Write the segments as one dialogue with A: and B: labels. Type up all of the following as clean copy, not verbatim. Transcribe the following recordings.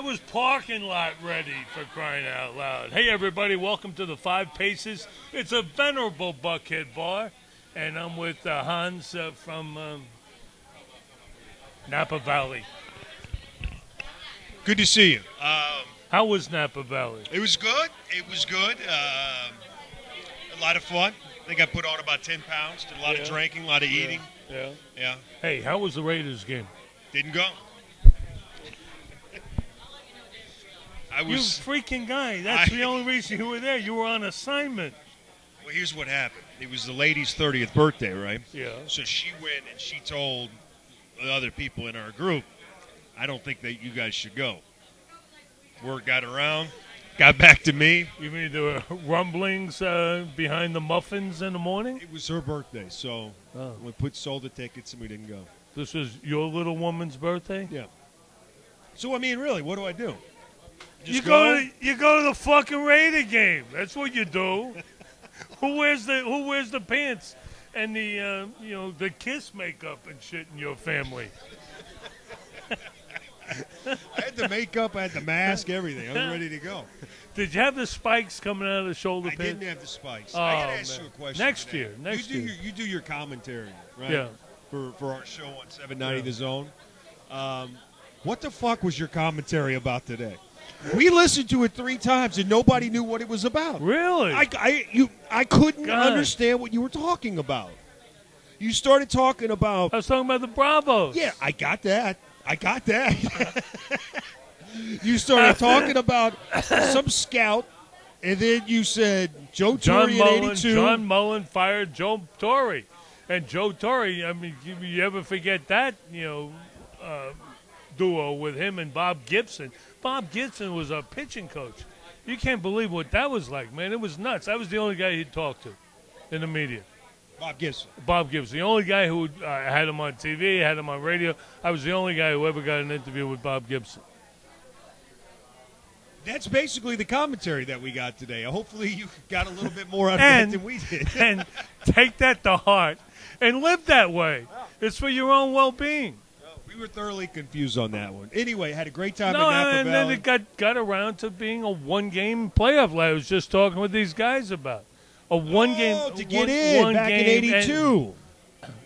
A: was parking lot ready, for crying out loud. Hey, everybody, welcome to the Five Paces. It's a venerable Buckhead bar, and I'm with Hans from Napa Valley.
B: Good to see you.
A: How was Napa Valley?
B: It was good. It was good. A lot of fun. I think I put on about 10 pounds. Did a lot of drinking, a lot of eating.
A: Yeah. Hey, how was the Raiders game?
B: Didn't go.
A: You freaking guy. That's the only reason you were there. You were on assignment.
B: Well, here's what happened. It was the lady's 30th birthday, right?
A: Yeah.
B: So she went and she told the other people in our group, I don't think that you guys should go. Word got around, got back to me.
A: You mean there were rumblings behind the muffins in the morning?
B: It was her birthday, so we sold the tickets and we didn't go.
A: This was your little woman's birthday?
B: Yeah. So, I mean, really, what do I do?
A: You go to the fucking Raider game. That's what you do. Who wears the pants and the the kiss makeup and shit in your family?
B: I had the makeup, I had the mask, everything. I was ready to go.
A: Did you have the spikes coming out of the shoulder pit?
B: I didn't have the spikes.
A: Oh,
B: I got to ask you a question.
A: Next year.
B: You do your commentary, right?
A: Yeah.
B: For our show on 790 The Zone. What the fuck was your commentary about today? We listened to it 3 times and nobody knew what it was about.
A: Really?
B: I couldn't understand what you were talking about. You started talking about.
A: I was talking about the Bravos.
B: Yeah, I got that. You started talking about some scout, and then you said Joe Torre in 82.
A: John Mullen fired Joe Torre. And Joe Torre, I mean, you ever forget that, duo with him and Bob Gibson? Bob Gibson was a pitching coach. You can't believe what that was like, man. It was nuts. I was the only guy he'd talk to in the media. Bob Gibson, the only guy who had him on TV, had him on radio. I was the only guy who ever got an interview with Bob Gibson.
B: That's basically the commentary that we got today. Hopefully you got a little bit more out of that than we did.
A: And take that to heart and live that way. It's for your own well-being.
B: We were thoroughly confused on that one. Anyway, had a great time in Napa Valley.
A: And then it got around to being a one-game playoff. I was just talking with these guys about. A one-game
B: to get in back in 82.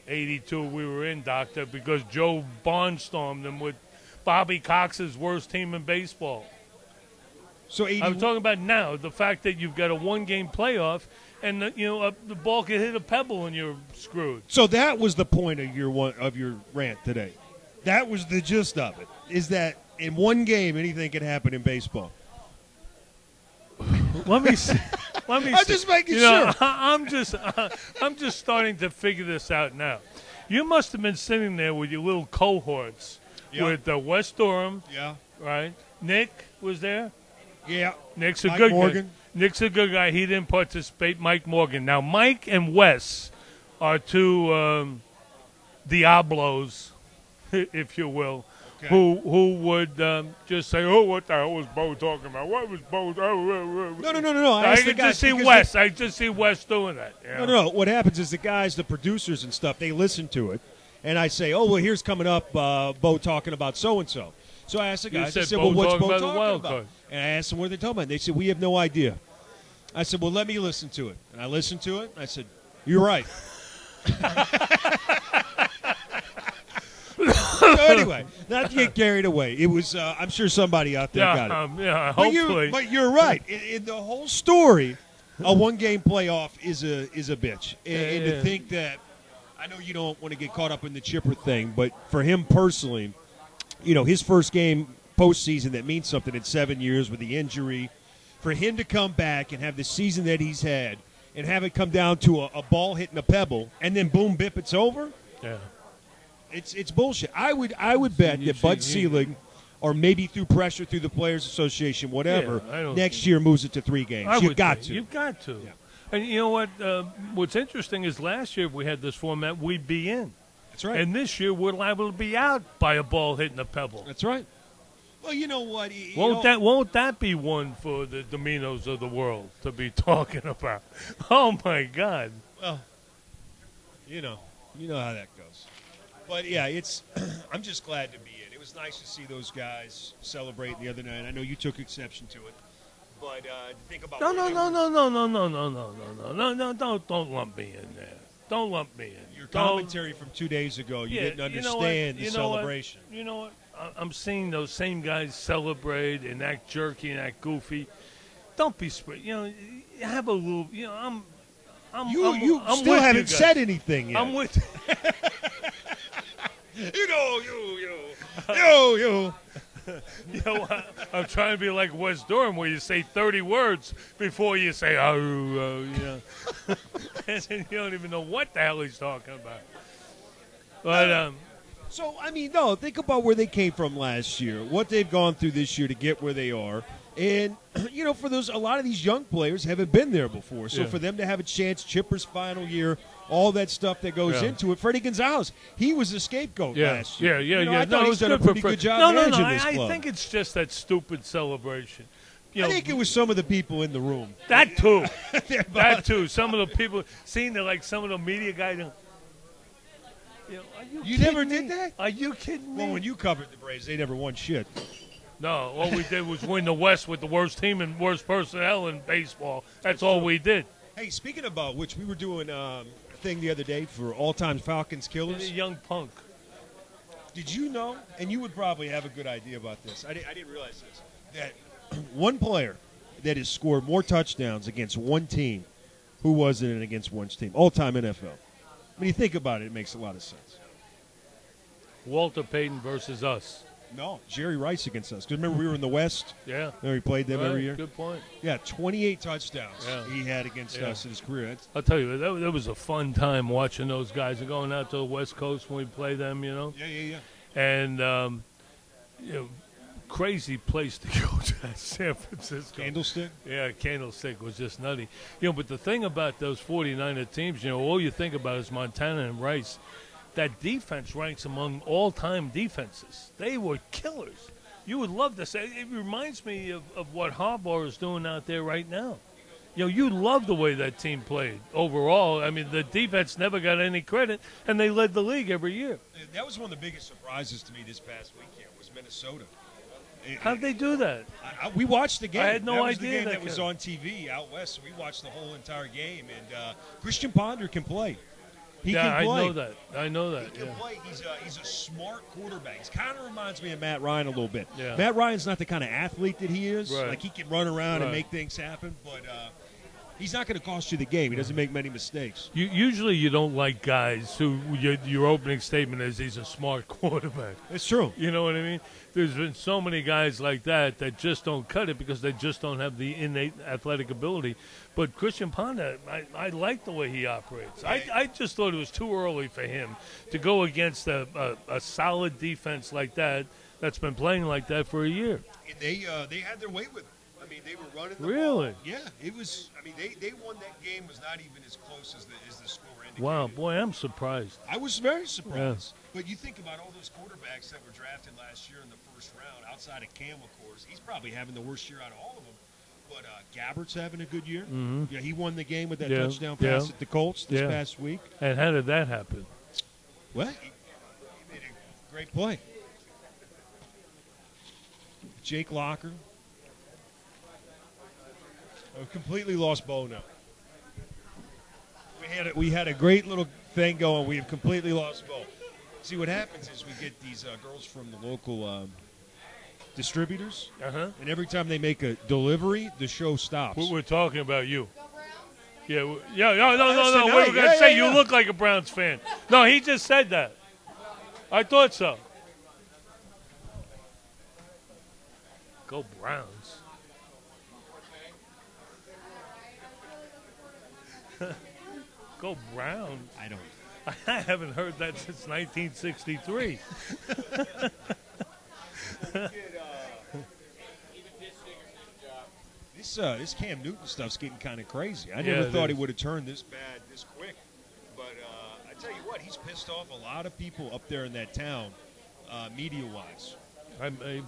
A: 82 we were in, Doctor, because Joe barnstormed them with Bobby Cox's worst team in baseball.
B: So
A: I'm talking about now, the fact that you've got a one-game playoff and the ball could hit a pebble and you're screwed.
B: So that was the point of your rant today. That was the gist of it, is that in one game anything can happen in baseball.
A: Let me see.
B: I'm just making sure.
A: I'm just starting to figure this out now. You must have been sitting there with your little cohorts with Wes Durham.
B: Yeah.
A: Right. Nick was there.
B: Yeah.
A: Nick's a
B: Mike
A: good
B: Morgan.
A: guy. Nick's a good guy. He didn't participate. Mike Morgan. Now, Mike and Wes are two Diablos, if you will. Okay. Who would just say, "Oh, what the hell was Bo talking about? What was Bo?"
B: No.
A: I just see Wes. I just see Wes doing that.
B: No. What happens is the guys, the producers and stuff, they listen to it, and I say, "Oh, well, here's coming up, Bo talking about so and so." So I asked the guys. I said, "Well, what's Bo talking about?" And I asked them what they're talking about. They said, "We have no idea." I said, "Well, let me listen to it." And I listened to it. And I said, "You're right." So anyway, not to get carried away, it was. I'm sure somebody out there got it.
A: Hopefully.
B: But you're right. In the whole story, a one-game playoff is a bitch. And to think that, I know you don't want to get caught up in the chipper thing, but for him personally, his first game postseason that means something in 7 years with the injury, for him to come back and have the season that he's had and have it come down to a ball hitting a pebble and then boom, bip, it's over.
A: Yeah.
B: It's bullshit. I would bet that Bud Selig, or maybe through pressure through the Players Association, whatever, next year moves it to 3 games. You've got to.
A: You've got to.
B: Yeah.
A: And you know what? What's interesting is last year if we had this format, we'd be in.
B: That's right.
A: And this year we're liable to be out by a ball hitting a pebble.
B: That's right. Well, you know what?
A: Won't that be one for the Dominos of the world to be talking about? Oh my God!
B: Well, you know how that goes. But yeah, I'm just glad to be in. was nice to see those guys celebrate the other night. I know you took exception to it, but think about
A: no, don't lump me in there. Don't lump me in.
B: Your commentary from 2 days ago, you didn't understand the celebration.
A: You know what? I'm seeing those same guys celebrate and act jerky and act goofy. Don't be have a little. I'm
B: still haven't said anything yet.
A: I'm with.
B: you.
A: I'm trying to be like West Durham, where you say 30 words before you say and then you don't even know what the hell he's talking about. But
B: so think about where they came from last year, what they've gone through this year to get where they are. And, for a lot of these young players haven't been there before. So for them to have a chance, Chipper's final year, all that stuff that goes into it. Freddie Gonzalez, he was the scapegoat last year. I thought he's done a pretty good job managing this club.
A: I think it's just that stupid celebration.
B: I think it was some of the people in the room.
A: That too. That too. Some of the people, seeing some of the media guys.
B: You never did that?
A: Are you kidding me?
B: Well, when you covered the Braves, they never won shit.
A: No, all we did was win the West with the worst team and worst personnel in baseball. That's all we did.
B: Hey, speaking about which, we were doing a thing the other day for all-time Falcons killers.
A: Young punk.
B: Did you know, and you would probably have a good idea about this, I didn't realize this, that one player that has scored more touchdowns against one team, who was it against one team? All-time NFL. When you think about it, it makes a lot of sense.
A: Walter Payton versus us.
B: No, Jerry Rice against us. Because remember, we were in the West?
A: Yeah.
B: Remember, he played them every year?
A: Good point.
B: Yeah, 28 touchdowns he had against us in his career.
A: I'll tell you, that was a fun time watching those guys and going out to the West Coast when we play them,
B: Yeah.
A: And, crazy place to go to San Francisco.
B: Candlestick?
A: Yeah, Candlestick was just nutty. But the thing about those 49er teams, all you think about is Montana and Rice. That defense ranks among all-time defenses. They were killers. You would love to say. It reminds me of what Harbaugh is doing out there right now. You love the way that team played overall. I mean, the defense never got any credit, and they led the league every year.
B: That was one of the biggest surprises to me this past weekend was Minnesota.
A: How'd they do that?
B: We watched the game.
A: I had no
B: idea.
A: The game
B: that was on TV out west, so we watched the whole entire game. And Christian Ponder can play. He can play.
A: I know that.
B: He can play. He's a smart quarterback. He kind of reminds me of Matt Ryan a little bit.
A: Yeah.
B: Matt Ryan's not the kind of athlete that he is.
A: Right.
B: Like, he can run around and make things happen, but he's not going to cost you the game. He doesn't make many mistakes.
A: Usually you don't like guys who your opening statement is he's a smart quarterback.
B: It's true.
A: You know what I mean? There's been so many guys like that just don't cut it because they just don't have the innate athletic ability. But Christian Ponder, I like the way he operates. I just thought it was too early for him to go against a solid defense like that that's been playing like that for a year.
B: They had their way with him. I mean, they were running the
A: Really?
B: ball. Yeah, it was. I mean, they won that game. Was not even as close as the score indicated.
A: Wow, boy, I'm surprised.
B: I was very surprised. Yeah. But you think about all those quarterbacks that were drafted last year in the first round, outside of Cam, of course. He's probably having the worst year out of all of them. But Gabbert's having a good year.
A: Mm-hmm.
B: Yeah, he won the game with that touchdown pass at the Colts this past week.
A: And how did that happen?
B: Well, he made a great play. Jake Locker. Completely lost Bo now. We had a great little thing going. We have completely lost Bo. See, what happens is we get these girls from the local distributors, and every time they make a delivery, the show stops.
A: We're talking about you. Yeah, no. We were going to say you look like a Browns fan. No, he just said that. I thought so. Go Browns. Go Browns.
B: I don't.
A: I haven't heard that since 1963.
B: This Cam Newton stuff's getting kind of crazy. I never thought he would have turned this bad this quick. But I tell you what, he's pissed off a lot of people up there in that town, media-wise.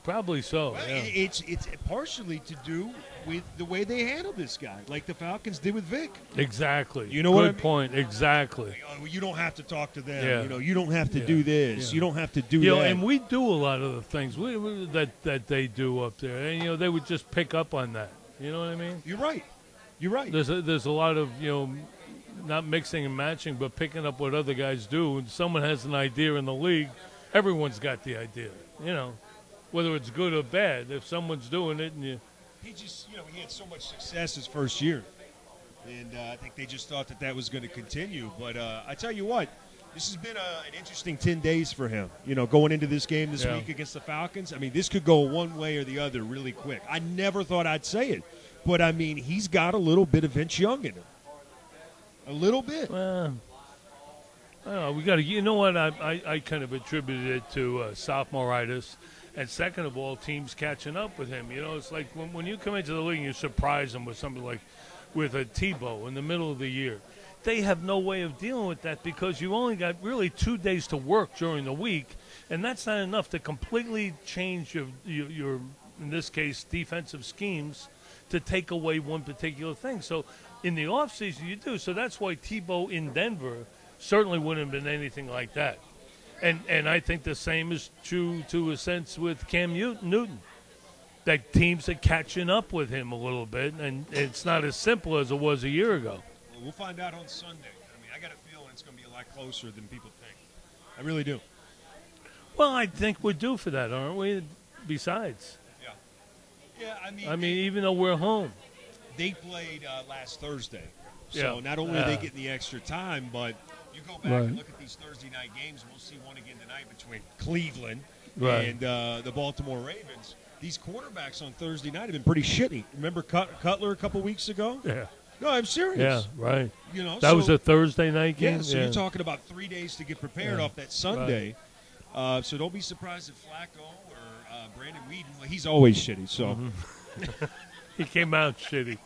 A: Probably so.
B: Well,
A: yeah.
B: It's partially to do with the way they handle this guy, like the Falcons did with Vic.
A: Exactly.
B: You know
A: Good
B: what I mean?
A: point. Exactly.
B: You don't have to talk to them.
A: Yeah.
B: You don't have to do this.
A: Yeah.
B: You don't have to do that.
A: And we do a lot of the things that they do up there, and they would just pick up on that. You know what I mean?
B: You're right. You're right.
A: There's a lot of not mixing and matching, but picking up what other guys do. And someone has an idea in the league, everyone's got the idea. Whether it's good or bad, if someone's doing it, and
B: he just he had so much success his first year, and I think they just thought that was going to continue. But I tell you what, this has been an interesting 10 days for him. Going into this game this week against the Falcons. I mean, this could go one way or the other really quick. I never thought I'd say it, but I mean, he's got a little bit of Vince Young in him. A little bit.
A: Well, I don't know, we got to. You know what? I kind of attributed it to sophomore-itis, and second of all, teams catching up with him. It's like when you come into the league and you surprise them with something like with a Tebow in the middle of the year. They have no way of dealing with that because you only got really 2 days to work during the week, and that's not enough to completely change your in this case, defensive schemes to take away one particular thing. So in the offseason, you do. So that's why Tebow in Denver certainly wouldn't have been anything like that. And I think the same is true to a sense with Cam Newton. That teams are catching up with him a little bit, and it's not as simple as it was a year ago.
B: Well, we'll find out on Sunday. I mean, I got a feeling it's going to be a lot closer than people think. I really do.
A: Well, I think we're due for that, aren't we? Besides.
B: Yeah,
A: I mean, even though we're home.
B: They played last Thursday. So not only are they getting the extra time, but you go back and look at these Thursday night games, and we'll see one again tonight between Cleveland and the Baltimore Ravens. These quarterbacks on Thursday night have been pretty shitty. Remember Cutler a couple weeks ago?
A: Yeah.
B: No, I'm serious.
A: Yeah, right. That was a Thursday night game?
B: Yeah, so you're talking about 3 days to get prepared off that Sunday. Right. So don't be surprised if Flacco or Brandon Whedon, well, he's always shitty, so.
A: Mm-hmm. He came out shitty.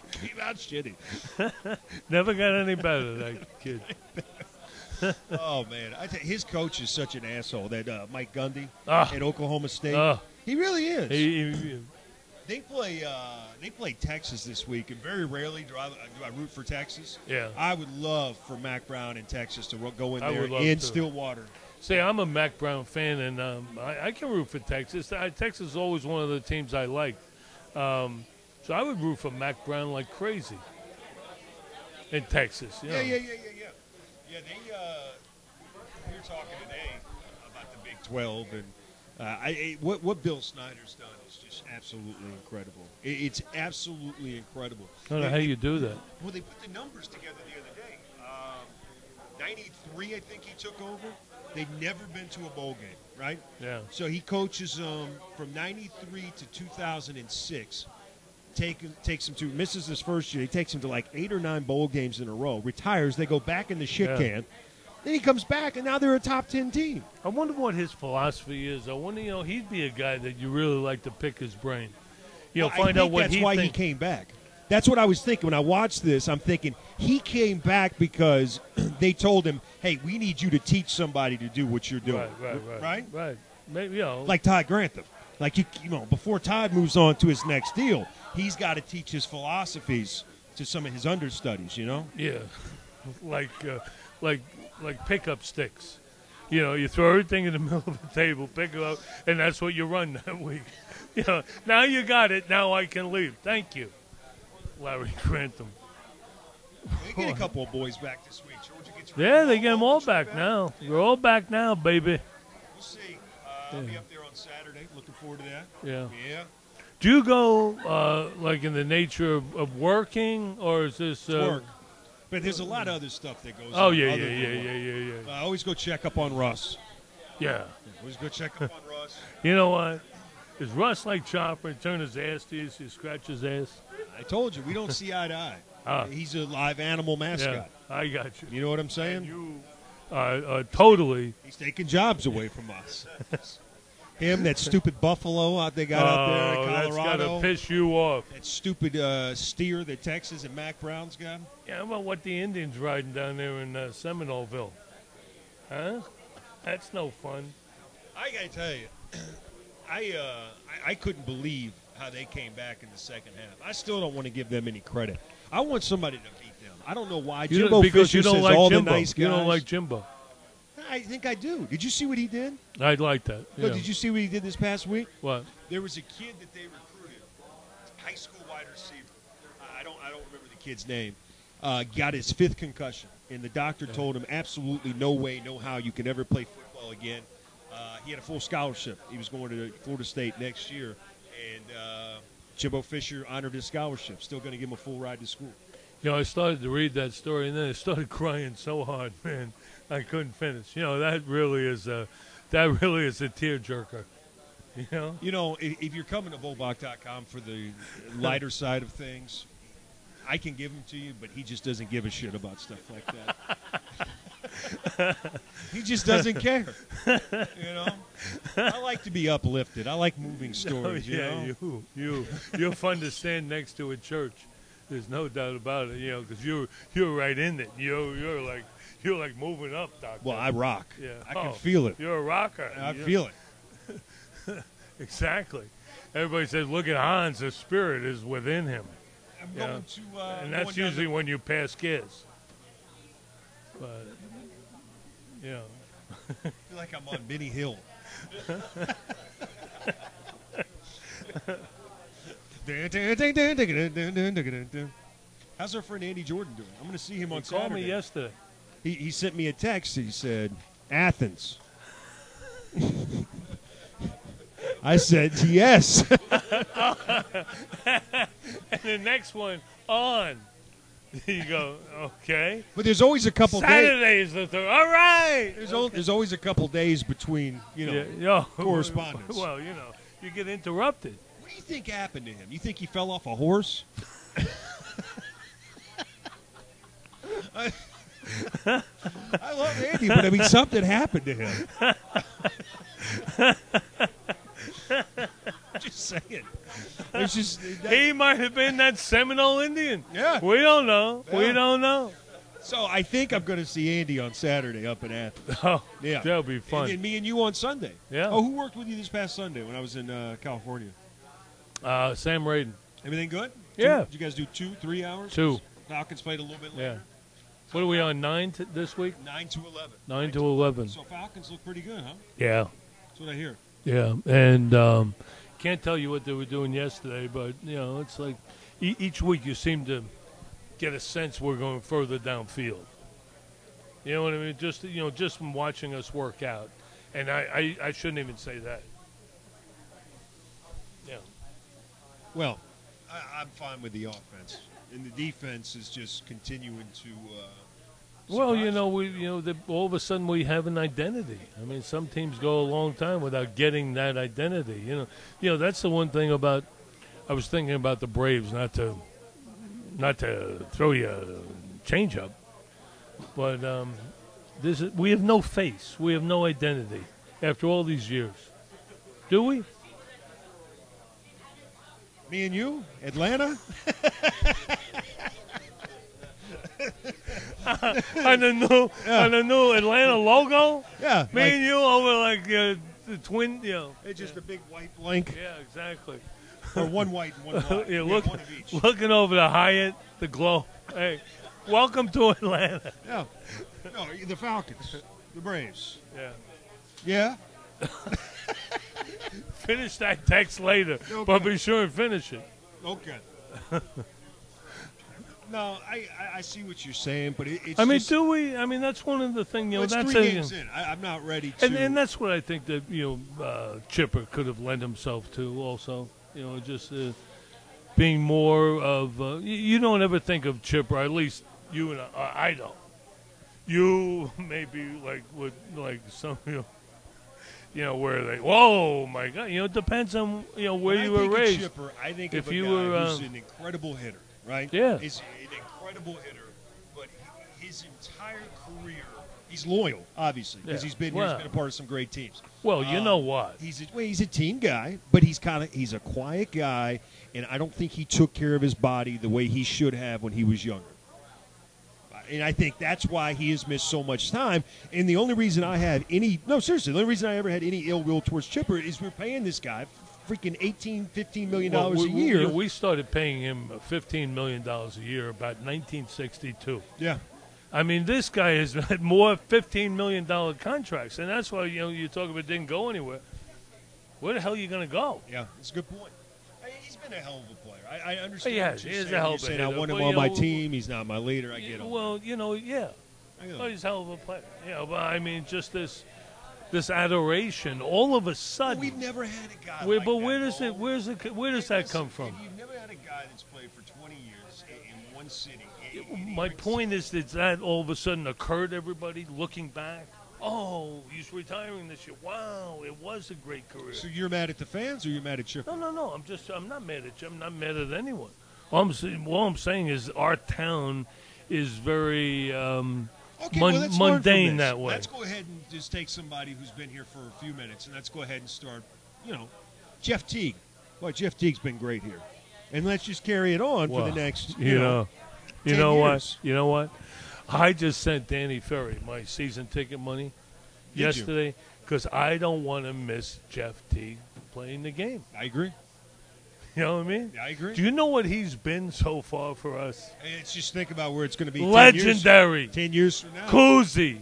A: Never got any better, that kid.
B: Oh, man. His coach is such an asshole, that Mike Gundy at Oklahoma State. He really is. They play Texas this week, and very rarely do I root for Texas.
A: Yeah.
B: I would love for Mac Brown in Texas to go in there in Stillwater.
A: See, I'm a Mac Brown fan, and I can root for Texas. Texas is always one of the teams I like. So I would root for Mac Brown like crazy in Texas.
B: Yeah. Yeah, we were talking today about the Big 12, and what Bill Snyder's done is just absolutely incredible. It's absolutely incredible.
A: I don't know how you do that.
B: Well, they put the numbers together the other day. 93, I think he took over. They'd never been to a bowl game, right?
A: Yeah.
B: So he coaches from 93 to 2006. Takes him to, misses his first year. He takes him to like 8 or 9 bowl games in a row. Retires. They go back in the shit can. Then he comes back, and now they're a top 10 team.
A: I wonder what his philosophy is. I wonder, he'd be a guy that you really like to pick his brain. Find out what he thinks.
B: That's why he came back. That's what I was thinking when I watched this. I'm thinking he came back because they told him, hey, we need you to teach somebody to do what you're doing.
A: Right. Maybe,
B: like Todd Grantham. Like, before Todd moves on to his next deal, he's got to teach his philosophies to some of his understudies,
A: Yeah, like pickup sticks. You throw everything in the middle of the table, pick it up, and that's what you run that week. Now you got it. Now I can leave. Thank you, Larry Grantham.
B: They get a couple of boys back this week.
A: They get them all back now. They're all back now, baby.
B: We'll see. I'll be up there on Saturday. Looking forward to that.
A: Yeah.
B: Do
A: you go like in the nature of working, or is this
B: work? But there's a lot of other stuff that goes on.
A: Oh, yeah.
B: I always go check up on Russ.
A: Yeah.
B: Always go check up on Russ.
A: You know what? Is Russ like Chopper? Turn his ass to you, so you scratch his ass?
B: I told you, we don't see eye to eye. He's a live animal mascot.
A: Yeah, I got you.
B: You know what I'm saying?
A: And you totally.
B: He's taking jobs away from us. Him, that stupid buffalo they got out there in Colorado.
A: That's got to piss you off.
B: That stupid steer that Texas and Mac Brown's got.
A: Yeah, well, what the Indians riding down there in Seminoleville. Huh? That's no fun.
B: I got to tell you, I couldn't believe how they came back in the second half. I still don't want to give them any credit. I want somebody to beat them. I don't know why. Jimbo
A: because
B: Fisher
A: you don't
B: says
A: like
B: all
A: Jimbo.
B: the nice guys.
A: You don't like Jimbo.
B: I think I do. Did you see what he did?
A: I'd like that. Yeah.
B: Look, did you see what he did this past week?
A: What?
B: There was a kid that they recruited, high school wide receiver. I don't remember the kid's name. Got his 5th concussion, and the doctor told him absolutely no way, no how you can ever play football again. He had a full scholarship. He was going to Florida State next year, and Jimbo Fisher honored his scholarship. Still going to give him a full ride to school.
A: You know, I started to read that story, and then I started crying so hard, man, I couldn't finish. You know, that really is a tearjerker. You know,
B: if you're coming to Bboc1k for the lighter side of things, I can give them to you, but he just doesn't give a shit about stuff like that. He just doesn't care. You know, I like to be uplifted. I like moving stories.
A: You're fun to stand next to at church. There's no doubt about it. You know, because you're right in it. You're like moving up, Doctor.
B: Well, I rock.
A: Yeah,
B: I can feel it.
A: You're a rocker.
B: I feel it.
A: Exactly. Everybody says, "Look at Hans. The spirit is within him."
B: I'm going to,
A: and that's usually when you pass kids. But yeah,
B: I feel like I'm on Benny Hill. How's our friend Andy Jordan doing? I'm going to see him on Saturday.
A: He called me yesterday.
B: He sent me a text. He said, Athens. I said, yes.
A: And the next one, on. You go, okay.
B: But there's always a couple
A: Saturday is the third. All right.
B: There's always a couple days between, correspondence.
A: Well, you get interrupted.
B: What do you think happened to him? You think he fell off a horse? I love Andy, but I mean, something happened to him. Just saying.
A: He might have been that Seminole Indian.
B: Yeah.
A: We don't know. Yeah. We don't know.
B: So I think I'm going to see Andy on Saturday up in Athens.
A: Oh,
B: yeah.
A: That'll be fun.
B: And me and you on Sunday.
A: Yeah.
B: Oh, who worked with you this past Sunday when I was in California?
A: Sam Radin.
B: Everything good?
A: Yeah.
B: Did you guys do 2-3 hours?
A: 2.
B: Falcons played a little bit later.
A: Yeah. What are we on, 9 this week?
B: 9 to 11.
A: 9 to 11.
B: So Falcons look pretty good, huh?
A: Yeah.
B: That's what I hear.
A: Yeah, and can't tell you what they were doing yesterday, but, it's like each week you seem to get a sense we're going further downfield. You know what I mean? Just from watching us work out. And I shouldn't even say that. Yeah.
B: Well, I'm fine with the offense. And the defense is just continuing to
A: well, all of a sudden we have an identity. I mean, some teams go a long time without getting that identity. That's the one thing about. I was thinking about the Braves, not to throw you a change up, but we have no face. We have no identity after all these years. Do we?
B: Me and you, Atlanta.
A: on the new Atlanta logo.
B: Yeah,
A: me and you over like the twin.
B: It's just a big white blank.
A: Yeah, exactly.
B: Or one white and one black.
A: Yeah,
B: one of each.
A: Looking over the Hyatt, the Glow. Hey, welcome to Atlanta.
B: Yeah. No, the Falcons, the Braves.
A: Yeah.
B: Yeah.
A: Finish that text later,
B: okay.
A: But be sure and finish it.
B: Okay. No, I see what you're saying, but it's.
A: I mean, do we? I mean, that's one of the things.
B: It's
A: that's
B: 3 games in. I'm not ready to.
A: And that's what I think that Chipper could have lent himself to. Also, just being more of. You don't ever think of Chipper, at least you and I don't. You maybe like some where they. Whoa, my God! It depends on where you were raised.
B: Chipper, I think
A: if
B: of a
A: you
B: guy
A: were
B: who's an incredible hitter. Right?
A: Yeah.
B: He's an incredible hitter, but his entire career, he's loyal, obviously, because he's been a part of some great teams. Well,
A: you know what?
B: He's a team guy, but he's a quiet guy, and I don't think he took care of his body the way he should have when he was younger. And I think that's why he has missed so much time. And the only reason I have any – no, seriously, the only reason I ever had any ill will towards Chipper is we're paying this guy freaking $15 million a year.
A: We started paying him $15 million a year about 1962.
B: Yeah.
A: I mean, this guy has had more $15 million contracts, and that's why, you talk about it didn't go anywhere. Where the hell are you going to go?
B: Yeah, that's a good point. He's been a hell of a player. I understand.
A: Yes,
B: what
A: he
B: you're
A: is
B: saying.
A: a hell
B: You're
A: of a
B: saying
A: hitter.
B: I want him
A: Well,
B: on my team. He's not my leader. I get him.
A: Well, yeah.
B: I
A: He's a hell of a player. Yeah, but I mean, just this adoration, all of a sudden.
B: We've never had a guy
A: but
B: like
A: where
B: that.
A: Where does that come from?
B: You've never had a guy that's played for 20 years in one city.
A: My point is that all of a sudden occurred to everybody looking back. Oh, he's retiring this year. Wow, it was a great career.
B: So you're mad at the fans or you're mad at Chipper?
A: No. I'm not mad at you. I'm not mad at anyone. All I'm saying is our town is very mundane that way.
B: Let's go ahead and just take somebody who's been here for a few minutes, and let's go ahead and start, Jeff Teague. Well, Jeff Teague's been great here. And let's just carry it on for the next,
A: you know
B: 10 years.
A: You know what? I just sent Danny Ferry my season ticket money yesterday because I don't want to miss Jeff Teague playing the game.
B: I agree.
A: You know what I mean?
B: Yeah, I agree.
A: Do you know what he's been so far for us?
B: It's just think about where it's going to be.
A: Legendary.
B: 10 years from now.
A: Cousy.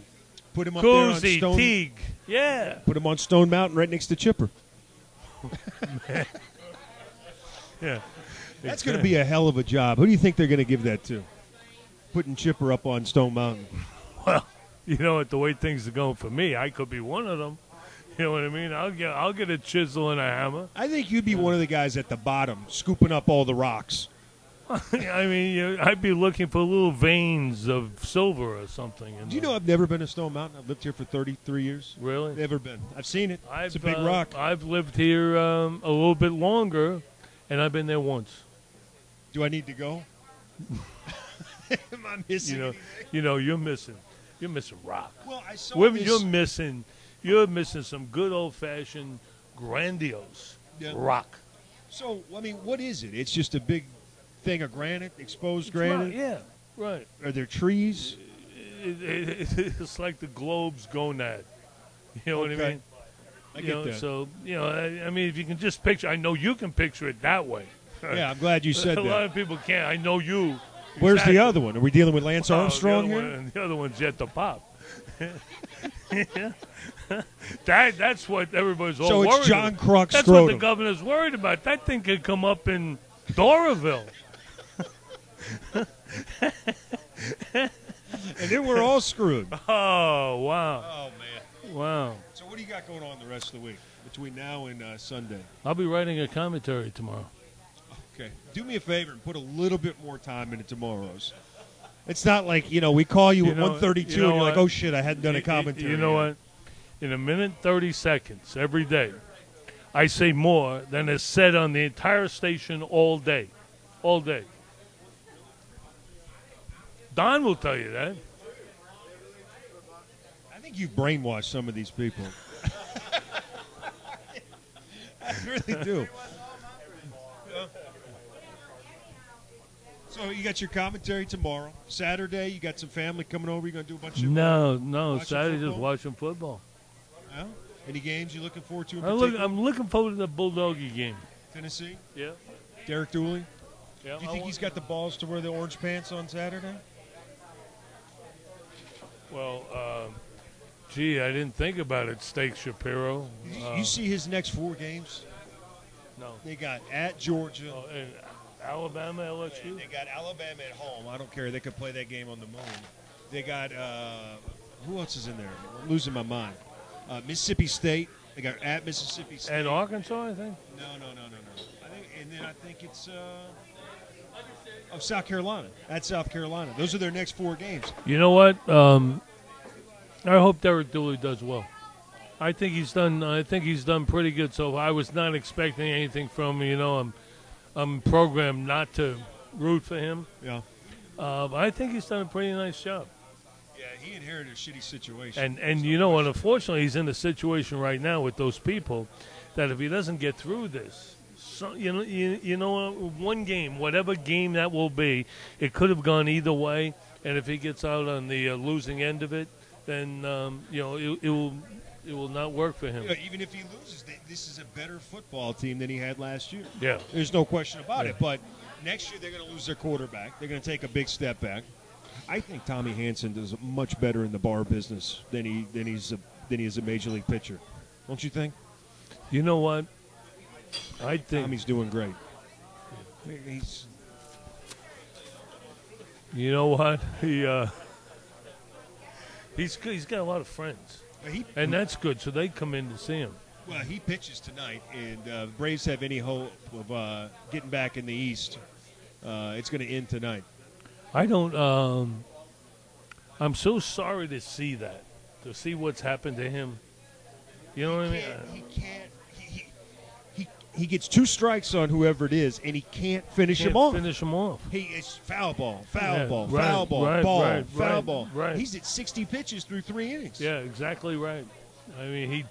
B: Put him up there on Stone.
A: Teague. Yeah.
B: Put him on Stone Mountain right next to Chipper.
A: Yeah.
B: That's going to be a hell of a job. Who do you think they're going to give that to? Putting Chipper up on Stone Mountain.
A: Well, the way things are going for me, I could be one of them. You know what I mean? I'll get a chisel and a hammer.
B: I think you'd be one of the guys at the bottom, scooping up all the rocks.
A: I mean, I'd be looking for little veins of silver or something.
B: Do you know I've never been to Stone Mountain? I've lived here for 33 years.
A: Really?
B: Never been. I've seen it. It's a big rock.
A: I've lived here a little bit longer, and I've been there once.
B: Do I need to go? Am I missing anything?
A: You're missing rock.
B: Well, I saw
A: You're missing some good old-fashioned, grandiose rock.
B: So, I mean, what is it? It's just a big thing of granite, exposed granite?
A: Yeah, right.
B: Are there trees?
A: It's like the globe's gonad. You know what I mean?
B: I get that.
A: So, I mean, if you can just picture, I know you can picture it that way.
B: Yeah, I'm glad you said that.
A: A lot of people can't. I know you.
B: Where's the other one? Are we dealing with Lance Armstrong here?
A: The other one's yet to pop. That's what everybody's all worried about.
B: So it's John Kruk's
A: That's
B: scrotum.
A: what the governor's worried about. That thing could come up in Doraville.
B: And then we're all screwed.
A: Oh, wow.
B: Oh, man.
A: Wow.
B: So what do you got going on the rest of the week between now and Sunday?
A: I'll be writing a commentary tomorrow.
B: Okay. Do me a favor and put a little bit more time into tomorrow's. It's not like, we call you at 1:32 and you're like, oh, shit, I hadn't done a commentary.
A: You know what? In a minute, 30 seconds every day, I say more than is said on the entire station all day. All day. Don will tell you that.
B: I think you've brainwashed some of these people. I really do. So you got your commentary tomorrow. Saturday, you got some family coming over. You going to do a bunch of
A: No. Saturday, just watching football.
B: Yeah? Any games you looking forward to?
A: I'm looking forward to the Bulldoggy game.
B: Tennessee?
A: Yeah.
B: Derek Dooley?
A: Yeah.
B: Do you think he's got the balls to wear the orange pants on Saturday?
A: Well, I didn't think about it, Steak Shapiro.
B: You see his next 4 games?
A: No.
B: They got at Georgia.
A: And Alabama, LSU?
B: They got Alabama at home. I don't care. They could play that game on the moon. They got who else is in there? I'm losing my mind. Mississippi State. They got at Mississippi State.
A: And Arkansas, I think?
B: No. I think it's of South Carolina. At South Carolina. Those are their next 4 games.
A: You know what? I hope Derek Dooley does well. I think he's done pretty good. So I was not expecting anything from him. I'm programmed not to root for him.
B: Yeah.
A: But I think he's done a pretty nice job.
B: Yeah, he inherited a shitty situation.
A: And unfortunately, he's in a situation right now with those people that if he doesn't get through this, one game, whatever game that will be, it could have gone either way. and if he gets out on the losing end of it, then it will not work for him.
B: Even if he loses, this is a better football team than he had last year.
A: Yeah,
B: there's no question about it. But next year they're going to lose their quarterback. They're going to take a big step back. I think Tommy Hanson does much better in the bar business than he is a major league pitcher. Don't you think?
A: You know what? I think
B: Tommy's doing great.
A: You know what? He's got a lot of friends, and that's good. So they come in to see him.
B: Well, he pitches tonight, and the Braves have any hope of getting back in the East. It's going to end tonight.
A: I don't. I'm so sorry to see that, to see what's happened to him. You know what I mean?
B: He can't. He gets 2 strikes on whoever it is, and he can't finish him off. He is foul ball, foul ball.
A: Right.
B: He's at 60 pitches through 3 innings.
A: Yeah, exactly right. I mean,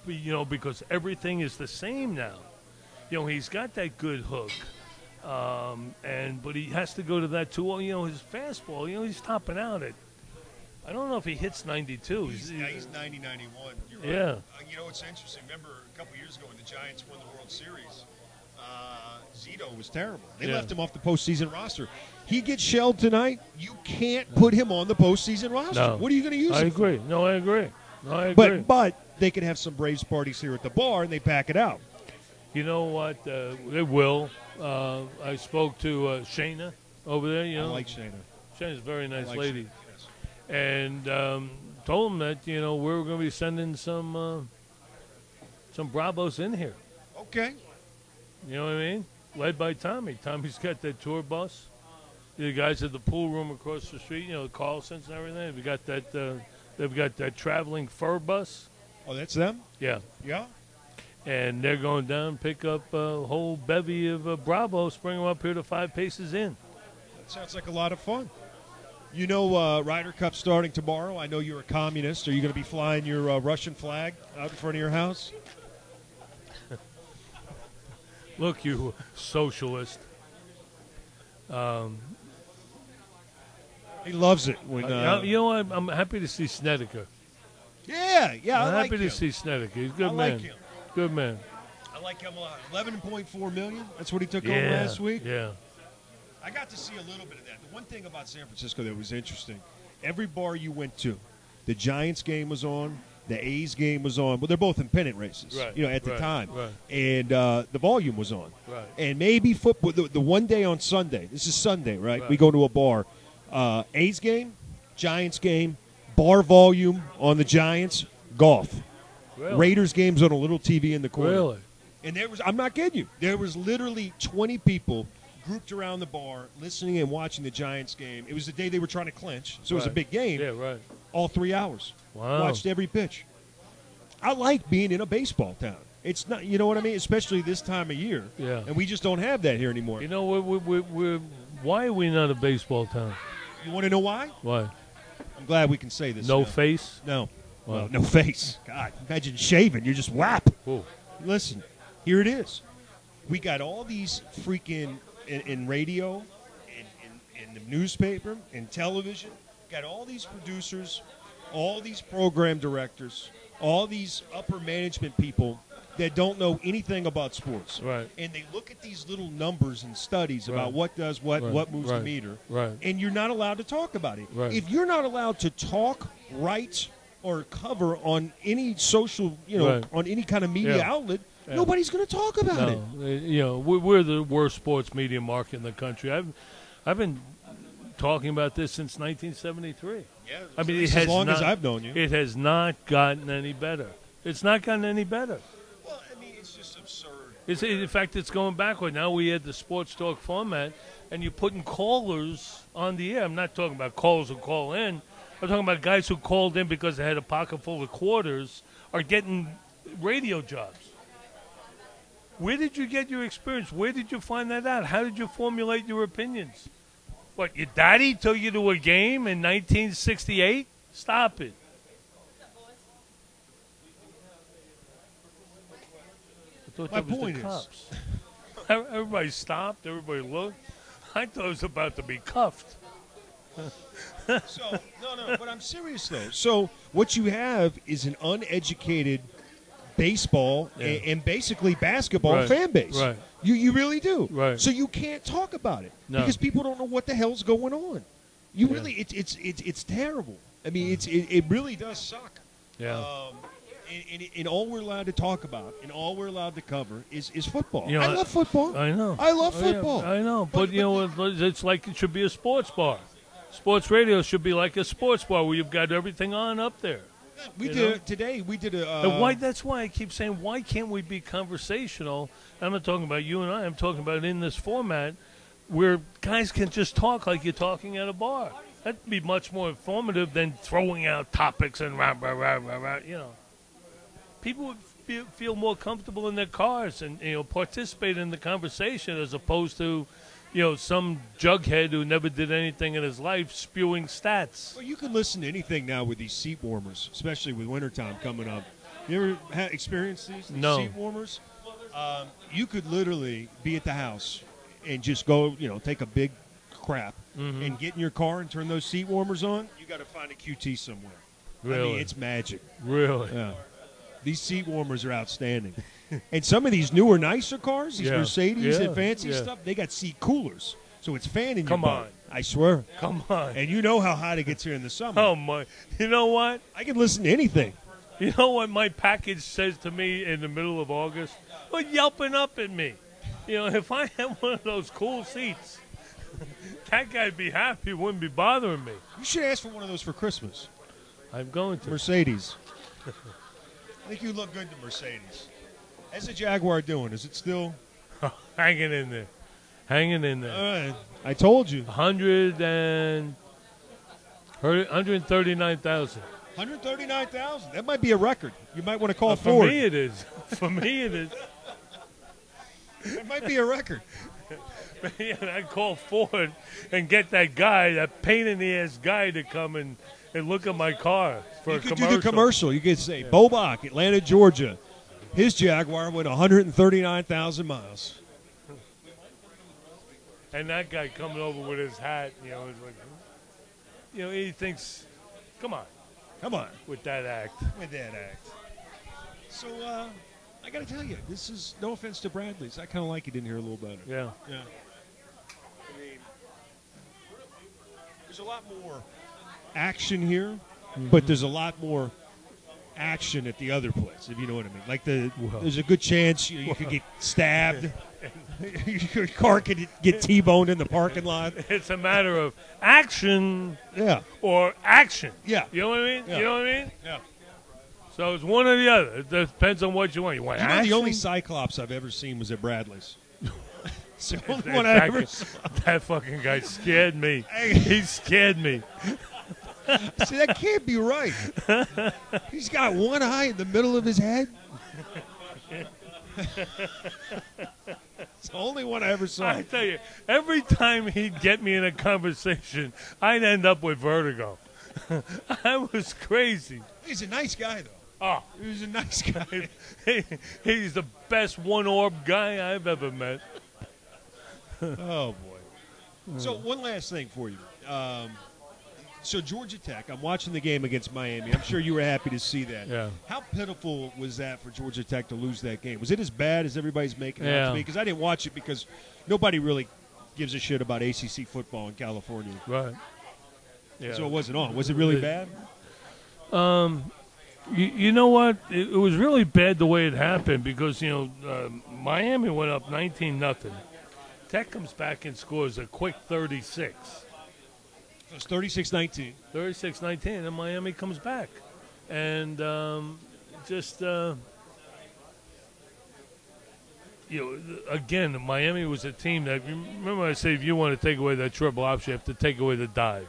A: because everything is the same now. He's got that good hook, but he has to go to that too. His fastball. He's topping out at. I don't know if he hits 92.
B: He's 90, 91. You're right.
A: Yeah.
B: It's interesting. Remember a couple years ago when the Giants won the World Series, Zito was terrible. They left him off the postseason roster. He gets shelled tonight. You can't put him on the postseason roster.
A: No.
B: What are you going to use him
A: I agree. No, I agree.
B: But they can have some Braves parties here at the bar, and they pack it out.
A: You know what? They will. I spoke to Shayna over there.
B: I like Shayna.
A: Shayna's a very nice lady.
B: Shayna, yes.
A: And told him that, we're going to be sending some Bravos in here.
B: Okay.
A: You know what I mean? Led by Tommy. Tommy's got that tour bus. The guys at the pool room across the street, the Carlsons and everything. They've got that traveling fur bus.
B: Oh, that's them?
A: Yeah.
B: Yeah?
A: And they're going down, pick up a whole bevy of Bravos, bring them up here to 5 Paces Inn.
B: That sounds like a lot of fun. Ryder Cup starting tomorrow. I know you're a communist. Are you going to be flying your Russian flag out in front of your house?
A: Look, you socialist.
B: He loves it. When
A: I'm happy to see Snedeker.
B: Yeah,
A: I'm
B: I
A: happy to see Snedeker. He's a good man.
B: I like him.
A: Good man.
B: I like him a lot. $11.4 million. That's what he took home last week.
A: Yeah.
B: I got to see a little bit of that. The one thing about San Francisco that was interesting, every bar you went to, the Giants game was on, the A's game was on. Well, they're both in pennant races, at the time.
A: Right.
B: And the volume was on.
A: Right.
B: And maybe football, the one day on Sunday, this is Sunday, right? We go to a bar. A's game, Giants game, bar volume on the Giants, golf.
A: Really?
B: Raiders games on a little TV in the corner.
A: Really?
B: And I'm not kidding you, there was literally 20 people grouped around the bar, listening and watching the Giants game. It was the day they were trying to clinch, so it was a big game.
A: Yeah, right.
B: All 3 hours.
A: Wow.
B: Watched every pitch. I like being in a baseball town. It's not, you know what I mean? Especially this time of year.
A: Yeah.
B: And we just don't have that here anymore.
A: Why are we not a baseball town?
B: You want to know why?
A: Why?
B: I'm glad we can say this.
A: No
B: now.
A: face?
B: No.
A: Wow.
B: Well, no face. God, imagine shaving. You're just whap.
A: Whoa.
B: Listen, here it is. We got all these freaking in radio, in the newspaper, in television. Got all these producers, all these program directors, all these upper management people that don't know anything about sports.
A: Right.
B: And they look at these little numbers and studies about what does what moves the meter.
A: Right.
B: And you're not allowed to talk about it.
A: Right.
B: If you're not allowed to talk, write, or cover on any social, on any kind of media outlet, nobody's going to talk about it.
A: We're the worst sports media market in the country. I've been talking about this since 1973.
B: Yeah,
A: I mean,
B: as long as I've known you.
A: It has not gotten any better. It's not gotten any better.
B: Well, I mean, it's just absurd.
A: In fact, it's going backward. Now we had the sports talk format, and you're putting callers on the air. I'm not talking about callers who call in. I'm talking about guys who called in because they had a pocket full of quarters are getting radio jobs. Where did you get your experience? Where did you find that out? How did you formulate your opinions? What, your daddy took you to a game in 1968? Stop it. I thought
B: My
A: that was
B: point
A: the
B: is-
A: cops. Everybody stopped. Everybody looked. I thought it was about to be cuffed.
B: So no, but I'm serious though. So what you have is an uneducated baseball and basically basketball fan base.
A: Right.
B: You really do.
A: Right.
B: So you can't talk about it because people don't know what the hell's going on. You really, it's terrible. I mean, it really does suck.
A: Yeah.
B: And all we're allowed to talk about and all we're allowed to cover is football.
A: You know,
B: I love football.
A: I know.
B: I love football.
A: Yeah, I know. But you know, it's like it should be a sports bar. Sports radio should be like a sports bar where you've got everything on up there.
B: We did today. We did a.
A: And why? That's why I keep saying, why can't we be conversational? I'm not talking about you and I. I'm talking about in this format where guys can just talk like you're talking at a bar. That'd be much more informative than throwing out topics and rah, rah, rah, rah, rah, you know. People would feel more comfortable in their cars and participate in the conversation as opposed to, some jughead who never did anything in his life spewing stats.
B: Well, you can listen to anything now with these seat warmers, especially with wintertime coming up. You ever experienced these seat warmers? You could literally be at the house and just go, take a big crap and get in your car and turn those seat warmers on. You got to find a QT somewhere.
A: Really?
B: I mean, it's magic.
A: Really?
B: Yeah. These seat warmers are outstanding. And some of these newer, nicer cars, these Mercedes and fancy stuff, they got seat coolers. So it's fanning your butt. I swear.
A: Come on.
B: And you know how hot it gets here in the summer.
A: Oh, my. You know what?
B: I can listen to anything.
A: You know what my package says to me in the middle of August? Well, yelping up at me. If I had one of those cool seats, that guy'd be happy. It wouldn't be bothering me.
B: You should ask for one of those for Christmas.
A: I'm going to.
B: Mercedes. I think you look good to Mercedes. How's the Jaguar doing? Is it still
A: hanging in there? Hanging in there.
B: All right. I told you.
A: 139,000.
B: 139,000. That might be a record. You might want to call
A: For
B: Ford.
A: me, it is. For me, it is.
B: It might be a record.
A: I'd call Ford and get that guy, that pain-in-the-ass guy, to come and look at my car for a commercial.
B: You could do the commercial. You could say, Bboc, Atlanta, Georgia. His Jaguar went 139,000 miles.
A: And that guy coming over with his hat, is like, he thinks, come on. With that act.
B: So, I got to tell you, this is no offense to Bradley's. I kind of like it in here a little better.
A: Yeah.
B: I mean, there's a lot more action here, but there's a lot more action at the other place, if you know what I mean. Like there's a good chance you could get stabbed. Your car could get T-boned in the parking lot.
A: It's a matter of action or action.
B: Yeah.
A: You know what I mean?
B: Yeah.
A: You know what I mean?
B: Yeah.
A: So it's one or the other. It depends on what you want. You want action?
B: The only Cyclops I've ever seen was at Bradley's. It's the only one I ever saw.
A: That fucking guy scared me. He scared me.
B: See, that can't be right. He's got one eye in the middle of his head. It's the only one I ever saw.
A: I tell you, every time he'd get me in a conversation, I'd end up with vertigo. I was crazy.
B: He's a nice guy, though.
A: Oh,
B: he was a nice guy.
A: He's the best one-orb guy I've ever met.
B: Oh, boy. So one last thing for you. So Georgia Tech, I'm watching the game against Miami. I'm sure you were happy to see that.
A: Yeah.
B: How pitiful was that for Georgia Tech to lose that game? Was it as bad as everybody's making it out to be? Because I didn't watch it because nobody really gives a shit about ACC football in California.
A: Right. Yeah.
B: So it wasn't on. Was it really bad?
A: You know what? It was really bad the way it happened because, Miami went up 19-0. Tech comes back and scores a quick 36.
B: It was 36-19.
A: 36-19, and Miami comes back. And again, Miami was a team that, remember I said if you want to take away that triple option, you have to take away the dive.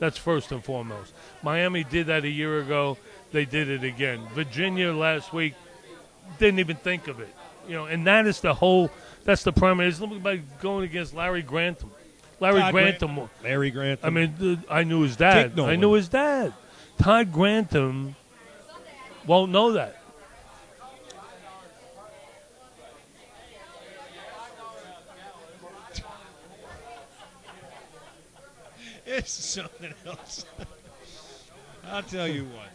A: That's first and foremost. Miami did that a year ago. They did it again. Virginia last week didn't even think of it. And that is that's the primary. It's like going against Larry Grantham. Larry Grantham. I mean, I knew his dad. I knew his dad. Todd Grantham won't know that.
B: This is something else. I'll tell you what.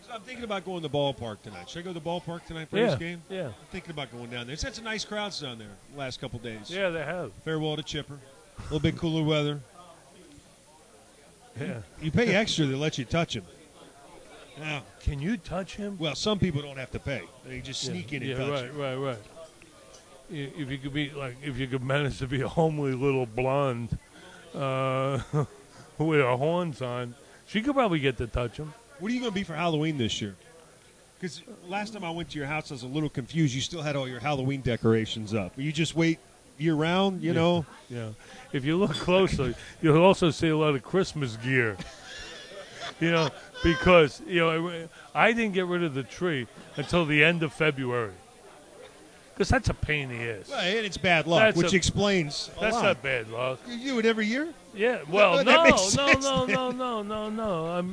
B: So I'm thinking about going to the ballpark tonight. Should I go to the ballpark tonight for this game?
A: Yeah.
B: I'm thinking about going down there. It's had some nice crowds down there the last couple days.
A: Yeah, they have.
B: Farewell to Chipper. A little bit cooler weather.
A: Yeah.
B: You pay extra to let you touch him. Now,
A: can you touch him?
B: Well, some people don't have to pay. They just sneak in and touch him.
A: Right. If you could be if you could manage to be a homely little blonde with her horns on, she could probably get to touch him.
B: What are you going to be for Halloween this year? Because last time I went to your house, I was a little confused. You still had all your Halloween decorations up. You just wait year-round, you know?
A: Yeah. If you look closely, you'll also see a lot of Christmas gear. Because, I didn't get rid of the tree until the end of February. Because that's a pain in the ass.
B: Well, and it's bad luck, which explains a
A: That's
B: lot.
A: Not bad luck.
B: You do it every year?
A: Yeah. Well, no.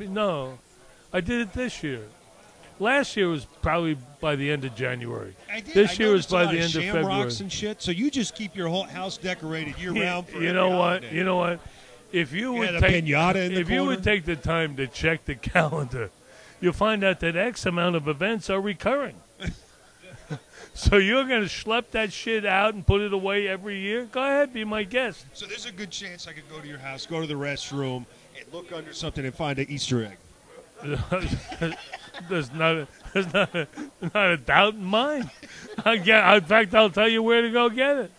B: No.
A: I did it this year. Last year was probably by the end of January.
B: I did.
A: This year was by the end of February.
B: Shamrocks and shit. So you just keep your whole house decorated year-round for
A: You know what?
B: holiday.
A: You know what? If you would
B: you
A: would take the time to check the calendar, you'll find out that X amount of events are recurring. So you're going to schlep that shit out and put it away every year? Go ahead, be my guest.
B: So there's a good chance I could go to your house, go to the restroom, and look under something and find an Easter egg. There's
A: not a doubt in mine. In fact, I'll tell you where to go get it.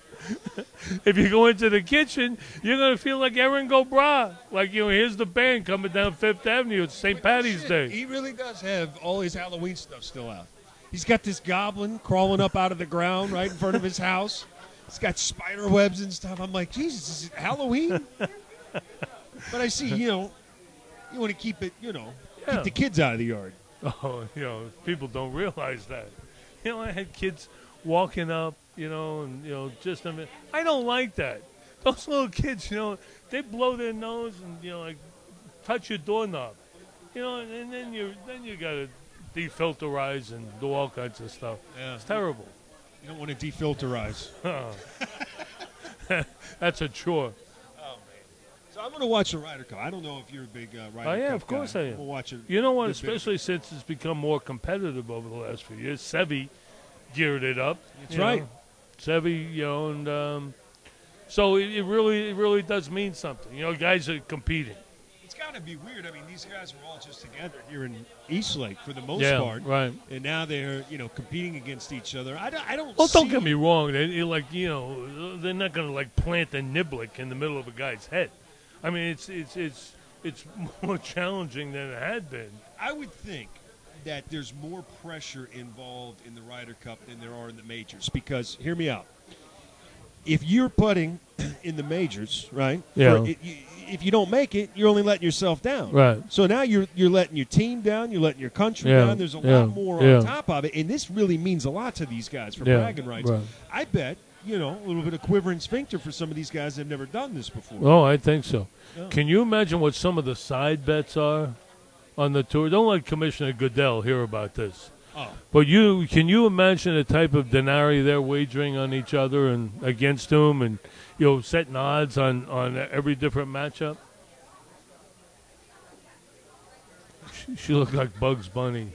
A: If you go into the kitchen, you're going to feel like Erin Gobra. Like, here's the band coming down Fifth Avenue. It's St. Patty's Day.
B: He really does have all his Halloween stuff still out. He's got this goblin crawling up out of the ground right in front of his house. He's got spider webs and stuff. I'm like, Jesus, is it Halloween? But I see, you want to keep it, keep the kids out of the yard.
A: Oh, people don't realize that. I had kids walking up, just a minute. I don't like that. Those little kids, they blow their nose and, touch your doorknob. And then you got to defilterize and do all kinds of stuff. Yeah. It's terrible.
B: You don't want to defilterize.
A: That's a chore.
B: Oh, man. So I'm going to watch the Ryder Cup. I don't know if you're a big Ryder Cup guy.
A: Oh, yeah, of course I am.
B: We'll watch it.
A: You know what? Especially since it's become more competitive over the last few years. Seve geared it up.
B: That's right.
A: Seve, and so it really does mean something. Guys are competing.
B: It's got to be weird. I mean, these guys were all just together here in Eastlake for the most part.
A: Right.
B: And now they're, competing against each other. I don't
A: Well, don't get me wrong. They're not going to, plant a niblick in the middle of a guy's head. I mean, it's more challenging than it had been.
B: I would think that there's more pressure involved in the Ryder Cup than there are in the majors. Because, hear me out. If you're putting in the majors, right?
A: Yeah.
B: If you don't make it, you're only letting yourself down.
A: Right.
B: So now you're letting your team down. You're letting your country down. There's a lot more on top of it, and this really means a lot to these guys for bragging rights.
A: Right.
B: I bet a little bit of quivering sphincter for some of these guys that have never done this before.
A: Oh, I think so.
B: Yeah.
A: Can you imagine what some of the side bets are on the tour? Don't let Commissioner Goodell hear about this.
B: Oh.
A: But can you imagine the type of denarii they're wagering on each other and against them, and setting odds on every different matchup? She looked like Bugs Bunny.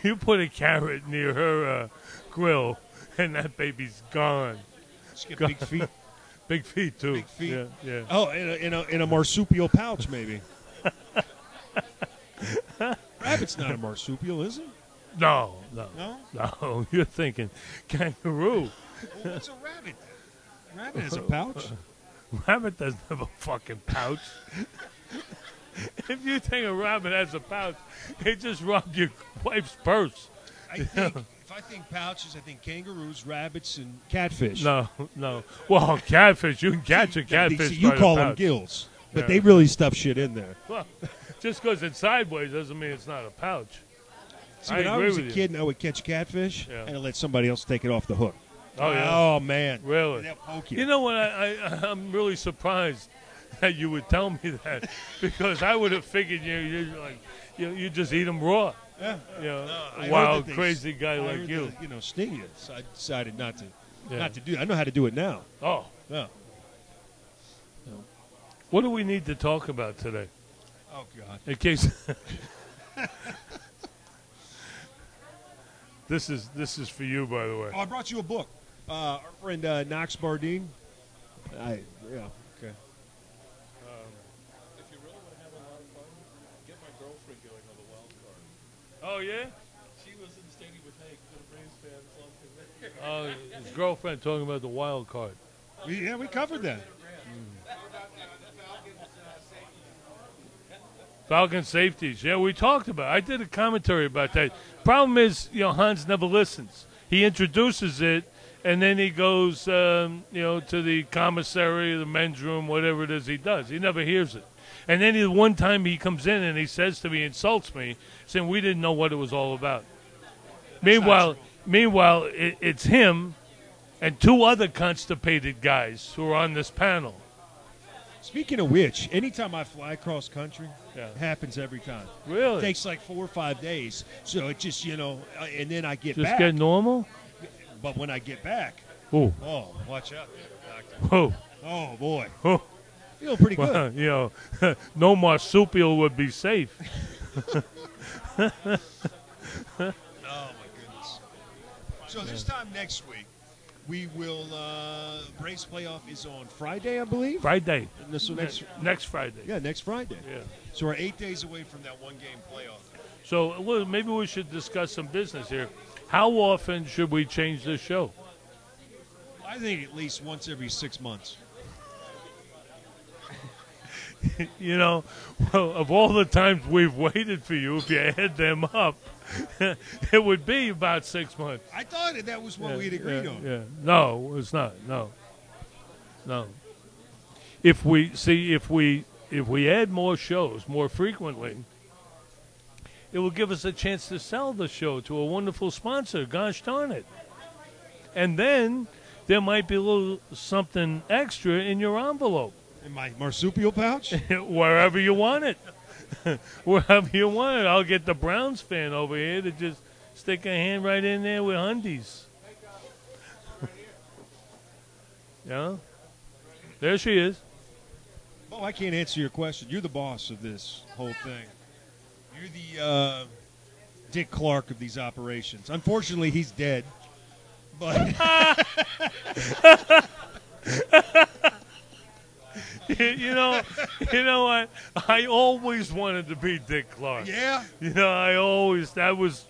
A: You put a carrot near her grill, and that baby's gone.
B: She's got big feet.
A: Big feet too.
B: Big feet.
A: Yeah.
B: Oh, in a marsupial pouch, maybe. Rabbit's not a marsupial, is it?
A: No.
B: No.
A: You're thinking kangaroo.
B: Well, what's a rabbit? Rabbit has a pouch.
A: Rabbit doesn't have a fucking pouch. If you think a rabbit has a pouch, it just robbed your wife's purse.
B: If I think pouches, I think kangaroos, rabbits, and catfish.
A: No. Well, catfish, you can catch a catfish.
B: You call them gills, but they really stuff shit in there.
A: Well, just because it's sideways doesn't mean it's not a pouch.
B: See, when I was a kid and I would catch catfish, and I'd let somebody else take it off the hook.
A: Oh, yeah.
B: Oh, man.
A: Really?
B: They'll poke you.
A: You know what? I'm really surprised that you would tell me that, because I would have figured you just eat them raw.
B: Yeah.
A: You know, wild, crazy guy like you.
B: Sting you. So I decided not to do it. I know how to do it now.
A: Oh.
B: Yeah.
A: What do we need to talk about today?
B: Oh, God.
A: In case this is for you, by the way.
B: Oh, I brought you a book. Our friend Knox Bardine. Yeah. Okay.
C: If you really want to have a lot of fun, get my girlfriend going on the wild card.
A: Oh yeah.
C: She was in the stadium with Hank, good Braves fan, something.
A: Oh, his girlfriend talking about the wild card.
B: We covered that.
A: Falcon safeties. Yeah, we talked about it. I did a commentary about that. Problem is, Hans never listens. He introduces it, and then he goes, to the commissary, the men's room, whatever it is he does. He never hears it. And then one time he comes in and he says to me, insults me, saying we didn't know what it was all about. Meanwhile, it's him and two other constipated guys who are on this panel.
B: Speaking of which, anytime I fly across country, it happens every time.
A: Really?
B: It takes like 4 or 5 days. So it just, and then I get
A: just
B: back.
A: Just get normal?
B: But when I get back,
A: oh,
B: watch out.
A: Oh.
B: Oh, boy.
A: Oh.
B: Feel pretty good.
A: No marsupial would be safe.
B: Oh, my goodness. So this time next week, we will, Braves playoff is on Friday, I believe?
A: Friday.
B: So
A: next Friday.
B: Yeah, next Friday.
A: Yeah.
B: So we're 8 days away from that one-game playoff.
A: So maybe we should discuss some business here. How often should we change the show?
B: I think at least once every 6 months.
A: Of all the times we've waited for you, if you add them up, it would be about 6 months.
B: I thought that was what we'd agreed on.
A: Yeah. No, it's not. No. If we add more shows more frequently, it will give us a chance to sell the show to a wonderful sponsor. Gosh darn it! And then there might be a little something extra in your envelope.
B: In my marsupial pouch?
A: Wherever you want it. Wherever you want it. I'll get the Browns fan over here to just stick a hand right in there with undies. Yeah? There she is.
B: Oh, I can't answer your question. You're the boss of this whole thing. You're the Dick Clark of these operations. Unfortunately, he's dead. But...
A: You know what? I always wanted to be Dick Clark.
B: Yeah?
A: That was,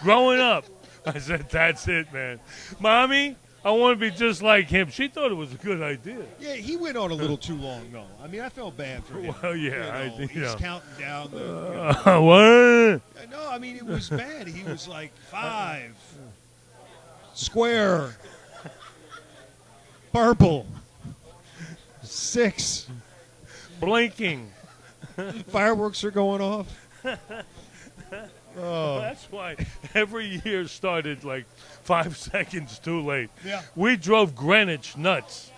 A: growing up, I said, that's it, man. Mommy, I want to be just like him. She thought it was a good idea.
B: Yeah, he went on a little too long, though. I mean, I felt bad for him.
A: Well, yeah.
B: He's counting down the...
A: What?
B: No, I mean, it was bad. He was like 5, square, purple, 6.
A: Blinking.
B: Fireworks are going off.
A: Oh. That's why every year started like 5 seconds too late.
B: Yeah.
A: We drove Greenwich nuts.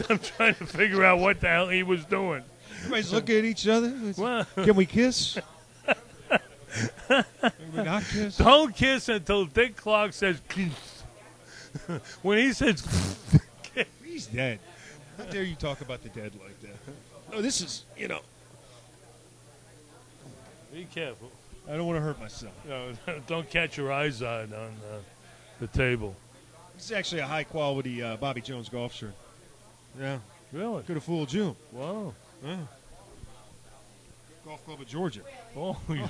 A: I'm trying to figure out what the hell he was doing.
B: Everybody's looking at each other.
A: Well,
B: can we kiss? Can we not kiss?
A: Don't kiss until Dick Clark says kiss. When he says
B: he's dead. How dare you talk about the dead like that? No, this is,
A: Be careful.
B: I don't want to hurt myself.
A: No, don't catch your eyes on the table.
B: This is actually a high-quality Bobby Jones golf shirt. Yeah.
A: Really?
B: Could have fooled you.
A: Wow.
B: Yeah. Golf Club of Georgia.
A: Oh,
B: Yeah,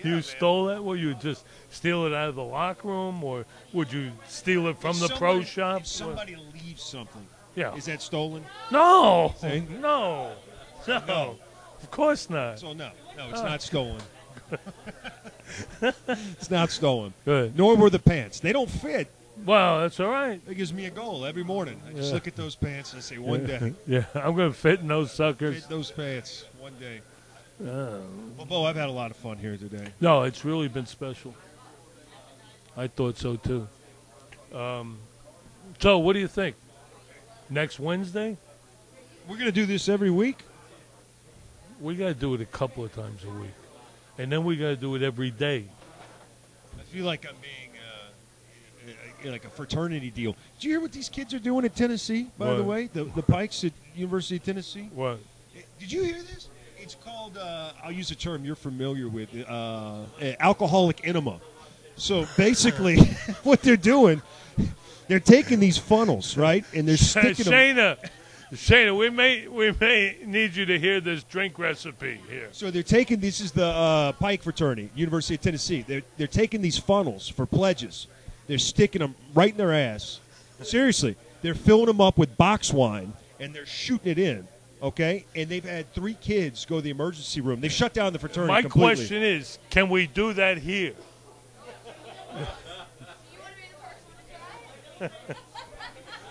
A: you stole that? Well, you just steal it out of the locker room, or would you steal it from the pro shop?
B: If somebody leaves something,
A: is
B: that stolen?
A: No.
B: See?
A: No. Of course not.
B: So no, it's not stolen. It's not stolen.
A: Good.
B: Nor were the pants. They don't fit.
A: Well, that's all right.
B: It gives me a goal every morning. I just look at those pants and I say, one day.
A: Yeah, I'm going to fit in those suckers.
B: Fit those pants one day. Well, Bo, I've had a lot of fun here today.
A: No, it's really been special. I thought so, too. So, what do you think? Next Wednesday?
B: We're going to do this every week?
A: We got to do it a couple of times a week. and then we got to do it every day.
B: I feel like I'm being like a fraternity deal. Did you hear what these kids are doing at Tennessee, by the way? The Pikes at University of Tennessee?
A: What?
B: Did you hear this? It's called, I'll use a term you're familiar with, alcoholic enema. So basically, what they're doing, they're taking these funnels, right, and they're sticking them.
A: Shayna, we may need you to hear this drink recipe here.
B: So they're taking, this is the Pike fraternity, University of Tennessee. They're taking these funnels for pledges. They're sticking them right in their ass. Seriously, they're filling them up with box wine, and they're shooting it in, okay? And they've had 3 kids go to the emergency room. They've shut down the fraternity completely.
A: My question is, can we do that here?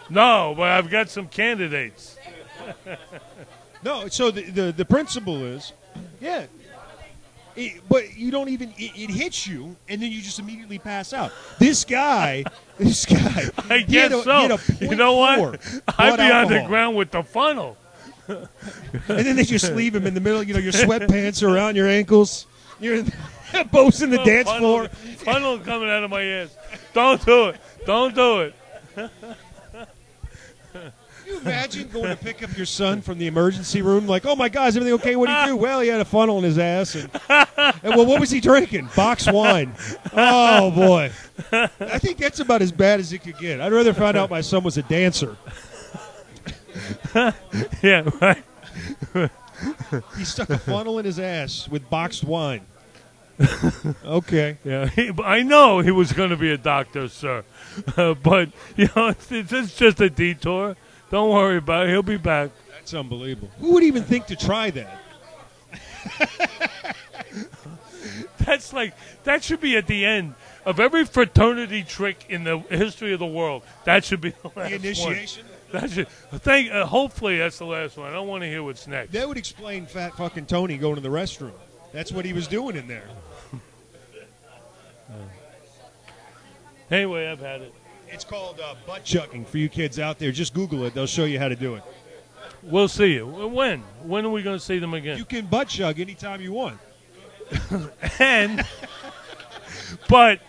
A: No, but I've got some candidates.
B: No, so the principle is, yeah. But you don't even, it hits you, and then you just immediately pass out. This guy.
A: I guess so. You know what? I'd be on the ground with the funnel.
B: And then they just leave him in the middle. You know, your sweatpants are around your ankles. You're both in the dance floor.
A: Funnel coming out of my ass. Don't do it. Don't do it.
B: Can you imagine going to pick up your son from the emergency room? Like, oh my God, is everything okay? What did he do? Well, he had a funnel in his ass. And well, what was he drinking? Box wine. Oh boy. I think that's about as bad as it could get. I'd rather find out my son was a dancer.
A: Yeah, right.
B: He stuck a funnel in his ass with boxed wine. Okay.
A: Yeah, I know he was going to be a doctor, sir. But, you know, it's just a detour. Don't worry about it. He'll be back.
B: That's unbelievable. Who would even think to try that?
A: That should be at the end of every fraternity trick in the history of the world. That should be the last
B: The initiation?
A: one. That should, hopefully that's the last one. I don't want to hear what's next.
B: That would explain fat fucking Tony going to the restroom. That's what he was doing in there.
A: Anyway, I've had it.
B: It's called butt chugging for you kids out there. Just Google it. They'll show you how to do it.
A: We'll see you. When? When are we going to see them again?
B: You can butt chug anytime you want.
A: But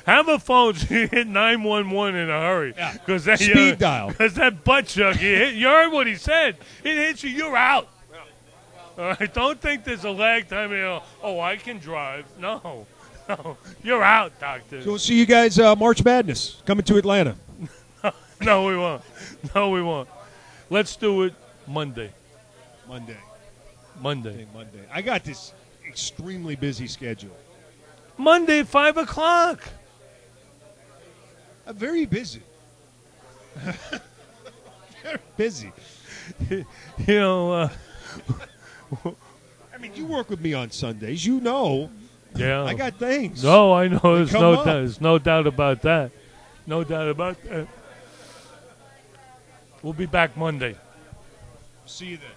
A: have a phone so you hit 911 in a hurry.
B: Yeah.
A: Speed
B: dial.
A: Because that butt chug, you heard what he said. It hits you, you're out. All right, don't think there's a lag time. You know, oh, I can drive. No, you're out, doctor.
B: So we'll see you guys March Madness coming to Atlanta.
A: No, we won't. No, we won't. Let's do it Monday.
B: Monday.
A: I
B: got this extremely busy schedule.
A: Monday, 5 o'clock.
B: I'm very busy. Very busy.
A: You know.
B: I mean, you work with me on Sundays. You know.
A: Yeah.
B: I got things.
A: No, I know. There's no doubt about that. No doubt about that. We'll be back Monday.
B: See you then.